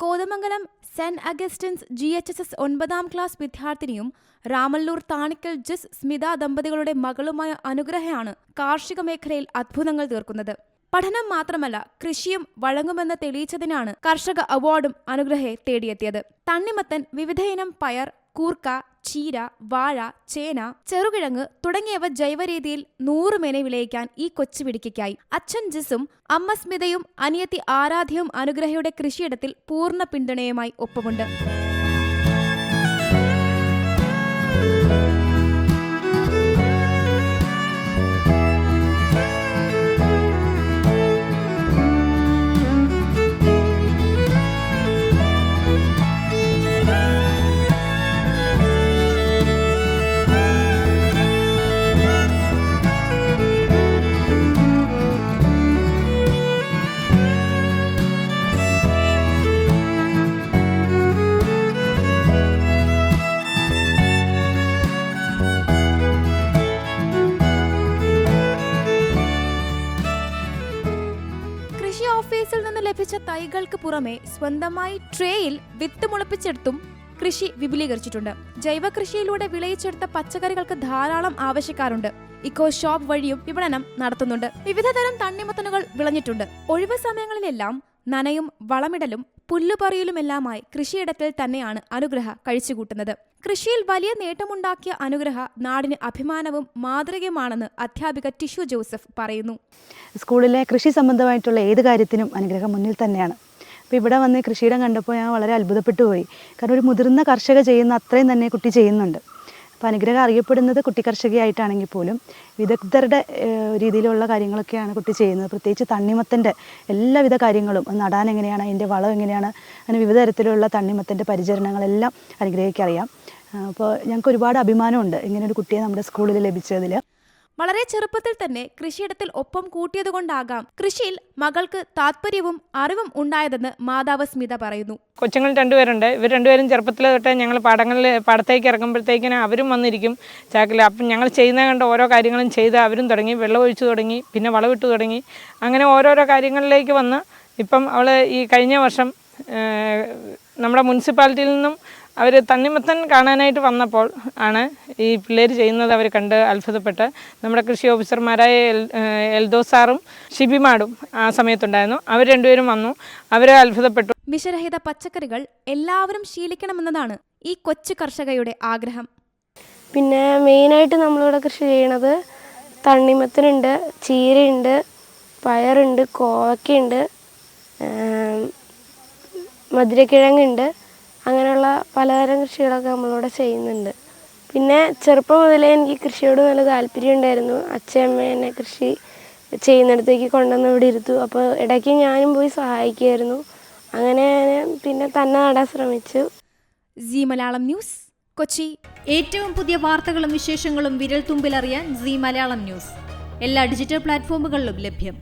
Kothamangalam Saint Augustine's GHSS 9ാം class വിദ്യാർത്ഥിനിയും രാമല്ലൂർ താണിക്കൽ ജിസ് സ്മിത ദമ്പതികളുടെ മകളുമായ അനുഗ്രഹയാണ് കാർഷിക മേഖലയിൽ അത്ഭുതങ്ങൾ തീർക്കുന്നത്. പഠനം മാത്രമല്ല, കൃഷിയും വഴങ്ങുമെന്ന് തെളിയിച്ചതിനാണ് കർഷക അവാർഡും അനുഗ്രഹയെ തേടിയെത്തിയത്. തണ്ണിമത്തൻ, വിവിധയിനം പയർ, കൂർക്ക, ചീര, വാഴ, ചേന, ചെറുകിഴങ്ങ് തുടങ്ങിയവ ജൈവരീതിയിൽ 100 മേനെ വിളയിക്കാൻ ഈ കൊച്ചുപിടിക്കായി അച്ഛൻ ജിസും അമ്മ സ്മിതയും അനിയത്തി ആരാധ്യയും അനുഗ്രഹയുടെ കൃഷിയിടത്തിൽ പൂർണ്ണ പിന്തുണയുമായി ഒപ്പമുണ്ട്. കൃഷി ഓഫീസിൽ നിന്ന് ലഭിച്ച തൈകൾക്ക് പുറമെ സ്വന്തമായി ട്രേയിൽ വിത്ത് മുളപ്പിച്ചെടുത്തും കൃഷി വിപുലീകരിച്ചിട്ടുണ്ട്. ജൈവ കൃഷിയിലൂടെ വിളയിച്ചെടുത്ത പച്ചക്കറികൾക്ക് ധാരാളം ആവശ്യക്കാരുണ്ട്. ഇക്കോ ഷോപ്പ് വഴിയും വിപണനം നടത്തുന്നുണ്ട്. വിവിധതരം തണ്ണിമത്തനുകൾ വിളഞ്ഞിട്ടുണ്ട്. ഒഴിവ് സമയങ്ങളിലെല്ലാം നനയും വളമിടലും പുല്ലുപറിയലുമെല്ലാമായി കൃഷിയിടത്തിൽ തന്നെയാണ് അനുഗ്രഹ കഴിച്ചുകൂട്ടുന്നത്. കൃഷിയിൽ വലിയ നേട്ടമുണ്ടാക്കിയ അനുഗ്രഹ നാടിന് അഭിമാനവും മാതൃകയുമാണെന്ന് അധ്യാപിക ടിഷു ജോസഫ് പറയുന്നു. സ്കൂളിലെ കൃഷി സംബന്ധമായിട്ടുള്ള ഏത് കാര്യത്തിനും അനുഗ്രഹം മുന്നിൽ തന്നെയാണ്. അപ്പോൾ ഇവിടെ വന്ന് കൃഷിയിടം കണ്ടപ്പോൾ ഞാൻ വളരെ അത്ഭുതപ്പെട്ടു പോയി. കാരണം ഒരു മുതിർന്ന കർഷക ചെയ്യുന്ന അത്രയും തന്നെ കുട്ടി ചെയ്യുന്നുണ്ട്. അപ്പോൾ അനുഗ്രഹം അറിയപ്പെടുന്നത് കുട്ടി കർഷകയായിട്ടാണെങ്കിൽ പോലും വിദഗ്ധരുടെ രീതിയിലുള്ള കാര്യങ്ങളൊക്കെയാണ് കുട്ടി ചെയ്യുന്നത്. പ്രത്യേകിച്ച് തണ്ണിമത്തൻ്റെ എല്ലാവിധ കാര്യങ്ങളും നടാൻ എങ്ങനെയാണ്, അതിൻ്റെ വളം എങ്ങനെയാണ്, അങ്ങനെ വിവിധ തരത്തിലുള്ള തണ്ണിമത്തൻ്റെ പരിചരണങ്ങളെല്ലാം അനുഗ്രഹിക്കറിയാം. അപ്പോൾ ഞങ്ങൾക്ക് ഒരുപാട് അഭിമാനമുണ്ട് ഇങ്ങനെ ഒരു കുട്ടിയെ നമ്മുടെ സ്കൂളിൽ ലഭിച്ചതിൽ. വളരെ ചെറുപ്പത്തിൽ തന്നെ കൃഷിയിടത്തിൽ ഒപ്പം കൂട്ടിയതുകൊണ്ടാകാം കൃഷിയിൽ മകൾക്ക് താല്പര്യവും അറിവും ഉണ്ടായതെന്ന് മാതാവ് സ്മിത പറയുന്നു. കൊച്ചുങ്ങൾ 2 പേരുണ്ട്. ഇവർ 2 പേരും ചെറുപ്പത്തിൽ തൊട്ട് ഞങ്ങൾ പാടത്തേക്ക് ഇറങ്ങുമ്പോഴത്തേക്കിന് അവരും വന്നിരിക്കും ചാക്കിൽ. അപ്പം ഞങ്ങൾ ചെയ്യുന്ന കണ്ട് ഓരോ കാര്യങ്ങളും ചെയ്ത് അവരും തുടങ്ങി. വെള്ളം ഒഴിച്ചു തുടങ്ങി, പിന്നെ വളമിട്ട് തുടങ്ങി. അങ്ങനെ ഓരോരോ കാര്യങ്ങളിലേക്ക് വന്ന് ഇപ്പം അവൾ ഈ കഴിഞ്ഞ വർഷം നമ്മുടെ മുനിസിപ്പാലിറ്റിയിൽ നിന്നും അവർ തണ്ണിമത്തൻ കാണാനായിട്ട് വന്നപ്പോൾ ആണ് ഈ പിള്ളേർ ചെയ്യുന്നത് അവർ കണ്ട് അത്ഭുതപ്പെട്ട് നമ്മുടെ കൃഷി ഓഫീസർമാരായ എൽദോസ് സാറും ഷിബിമാടും ആ സമയത്തുണ്ടായിരുന്നു. അവർ 2 പേരും വന്നു. അവരെ അത്ഭുതപ്പെട്ടു. വിഷരഹിത പച്ചക്കറികൾ എല്ലാവരും ശീലിക്കണമെന്നതാണ് ഈ കൊച്ചു കർഷകയുടെ ആഗ്രഹം. പിന്നെ മെയിനായിട്ട് നമ്മളിവിടെ കൃഷി ചെയ്യണത് തണ്ണിമത്തനുണ്ട്, ചീരയുണ്ട്, പയറുണ്ട്, കോവയ്ക്കുണ്ട്, മധുരക്കിഴങ്ങുണ്ട്. അങ്ങനെയുള്ള പലതരം കൃഷികളൊക്കെ നമ്മളിവിടെ ചെയ്യുന്നുണ്ട്. പിന്നെ ചെറുപ്പം മുതലേ എനിക്ക് കൃഷിയോട് നല്ല താല്പര്യം ഉണ്ടായിരുന്നു. അച്ഛയമ്മ എന്നെ കൃഷി ചെയ്യുന്നിടത്തേക്ക് കൊണ്ടുവന്ന് ഇവിടെ ഇരുത്തു. അപ്പോൾ ഇടയ്ക്ക് ഞാനും പോയി സഹായിക്കുമായിരുന്നു. അങ്ങനെ പിന്നെ തന്നെ നടാൻ ശ്രമിച്ചു. Zee Malayalam news, Kochi. ഏറ്റവും പുതിയ വാർത്തകളും വിശേഷങ്ങളും വിരൽ തുമ്പിലറിയാൻ സീ മലയാളം ന്യൂസ് എല്ലാ ഡിജിറ്റൽ പ്ലാറ്റ്ഫോമുകളിലും ലഭ്യം.